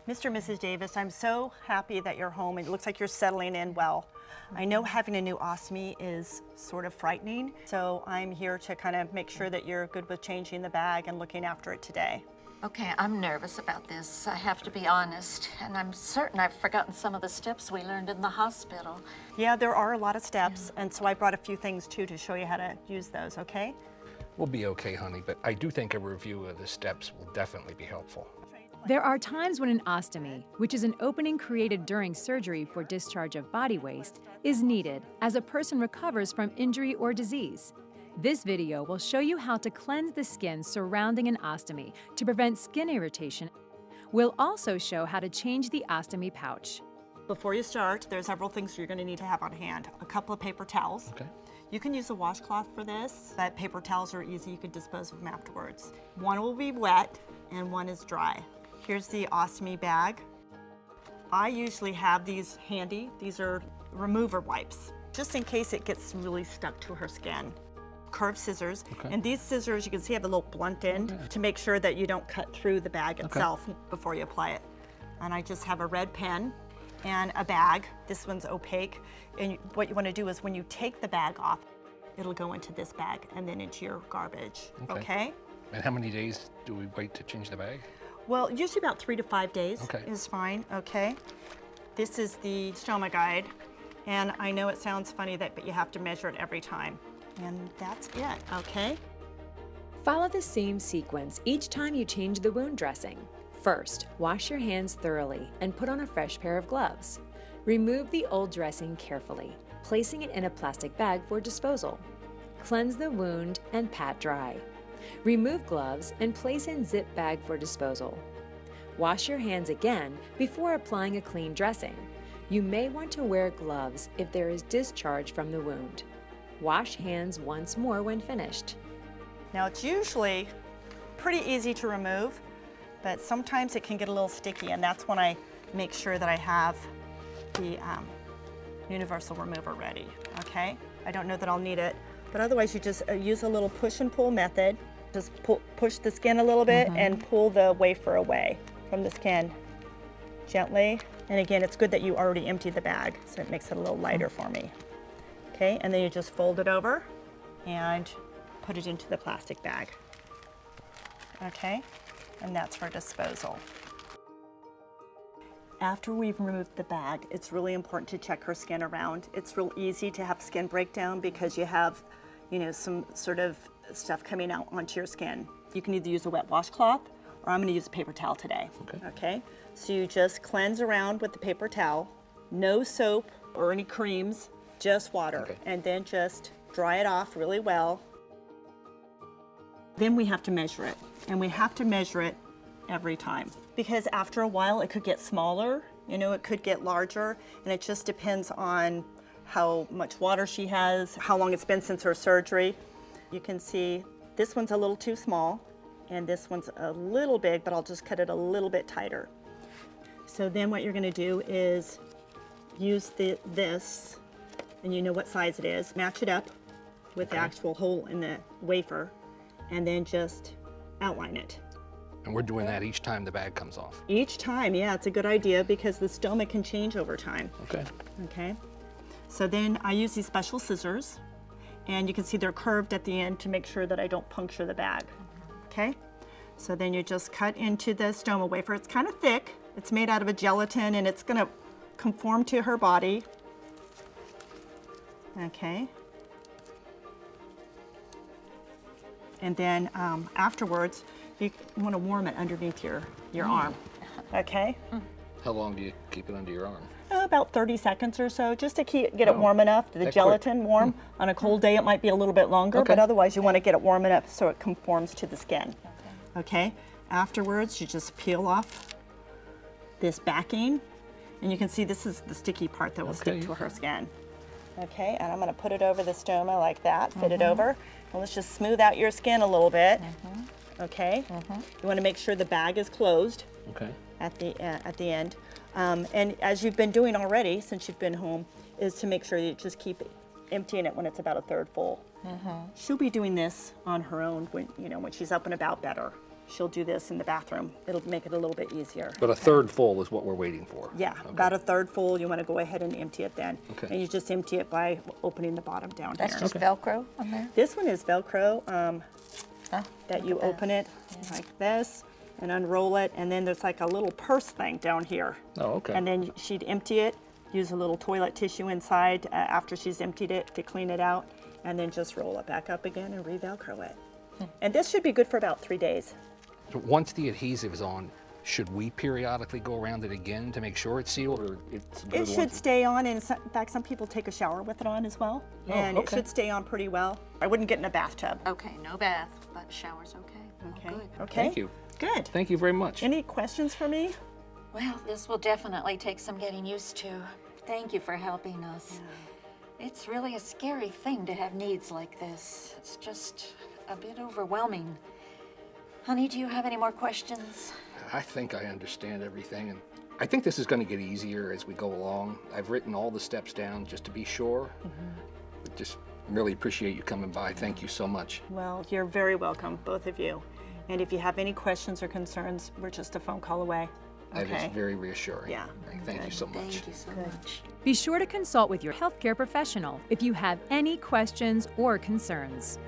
Mr. and Mrs. Davis, I'm so happy that you're home. It looks like you're settling in well. I know having a new ostomy is sort of frightening, so I'm here to kind of make sure that you're good with changing the bag and looking after it today. Okay, I'm nervous about this, I have to be honest, and I'm certain I've forgotten some of the steps we learned in the hospital. Yeah, there are a lot of steps, and so I brought a few things too to show you how to use those, okay? We'll be okay, honey, but I do think a review of the steps will definitely be helpful. There are times when an ostomy, which is an opening created during surgery for discharge of body waste, is needed as a person recovers from injury or disease. This video will show you how to cleanse the skin surrounding an ostomy to prevent skin irritation. We'll also show how to change the ostomy pouch. Before you start, there's several things you're going to need to have on hand. A couple of paper towels. Okay. You can use a washcloth for this, but paper towels are easy. You can dispose of them afterwards. One will be wet and one is dry. Here's the ostomy bag. I usually have these handy. These are remover wipes, just in case it gets really stuck to her skin. Curved scissors, Okay. and these scissors, you can see have a little blunt end to make sure that you don't cut through the bag itself before you apply it. And I just have a red pen and a bag. This one's opaque, and what you want to do is when you take the bag off, it'll go into this bag and then into your garbage, okay? And how many days do we wait to change the bag? Well, usually about 3 to 5 days Okay. is fine, okay? This is the stoma guide, and I know it sounds funny but you have to measure it every time. And that's it, okay? Follow the same sequence each time you change the wound dressing. First, wash your hands thoroughly and put on a fresh pair of gloves. Remove the old dressing carefully, placing it in a plastic bag for disposal. Cleanse the wound and pat dry. Remove gloves and place in zip bag for disposal. Wash your hands again before applying a clean dressing. You may want to wear gloves if there is discharge from the wound. Wash hands once more when finished. Now it's usually pretty easy to remove, but sometimes it can get a little sticky, and that's when I make sure that I have the universal remover ready, okay? I don't know that I'll need it, but otherwise you just use a little push and pull method. Just push the skin a little bit and pull the wafer away from the skin gently. And again, it's good that you already emptied the bag, so it makes it a little lighter for me. Okay, and then you just fold it over and put it into the plastic bag. Okay, and that's for disposal. After we've removed the bag, it's really important to check her skin around. It's real easy to have skin breakdown because you have, you know, some sort of stuff coming out onto your skin. You can either use a wet washcloth or I'm going to use a paper towel today. Okay? So you just cleanse around with the paper towel, no soap or any creams, just water, and then just dry it off really well. Then we have to measure it, and we have to measure it every time because after a while it could get smaller, you know, it could get larger, and it just depends on how much water she has, how long it's been since her surgery. You can see this one's a little too small and this one's a little big, but I'll just cut it a little bit tighter. So then what you're going to do is use this, and you know what size it is, match it up with the actual hole in the wafer, and then just outline it. And we're doing that each time the bag comes off? Each time, yeah, it's a good idea because the stoma can change over time. Okay. So then I use these special scissors, and you can see they're curved at the end to make sure that I don't puncture the bag. Okay? So then you just cut into the stoma wafer. It's kind of thick. It's made out of a gelatin, and it's going to conform to her body. Okay. And then afterwards, you want to warm it underneath your arm. Okay? How long do you keep it under your arm? About 30 seconds or so, just to get it warm enough, the gelatin warm. On a cold day, it might be a little bit longer, but otherwise you want to get it warm enough so it conforms to the skin. Okay? Afterwards, you just peel off this backing, and you can see this is the sticky part that will stick to her skin. Okay, and I'm going to put it over the stoma like that, fit it over, and let's just smooth out your skin a little bit. Okay? You want to make sure the bag is closed at the end. And as you've been doing already since you've been home, is to make sure you just keep emptying it when it's about a third full. She'll be doing this on her own when she's up and about better. she'll do this in the bathroom. It'll make it a little bit easier. But a third full is what we're waiting for. Yeah, about a third full. You want to go ahead and empty it then. Okay. And you just empty it by opening the bottom down That's here. just Velcro on there? This one is Velcro, Oh, that you look at open it like this and unroll it, and then there's like a little purse thing down here. Oh, okay. And then she'd empty it, use a little toilet tissue inside after she's emptied it to clean it out, and then just roll it back up again and re-Velcro it. And this should be good for about 3 days. So once the adhesive is on, should we periodically go around it again to make sure it's sealed, or it's good It should once- stay on, and in fact, some people take a shower with it on as well. And it okay. should stay on pretty well. I wouldn't get in a bathtub. Okay, no bath, but shower's okay. Okay. Oh, good. Okay. Thank you. Good. Thank you very much. Any questions for me? Well, this will definitely take some getting used to. Thank you for helping us. It's really a scary thing to have needs like this. It's just a bit overwhelming. Honey, do you have any more questions? I think I understand everything, and I think this is going to get easier as we go along. I've written all the steps down just to be sure. But just really appreciate you coming by. Thank you so much. Well, you're very welcome, both of you. And if you have any questions or concerns, we're just a phone call away. That is Okay. very reassuring. Yeah. Thank you so much. Thank you so much. Be sure to consult with your healthcare professional if you have any questions or concerns.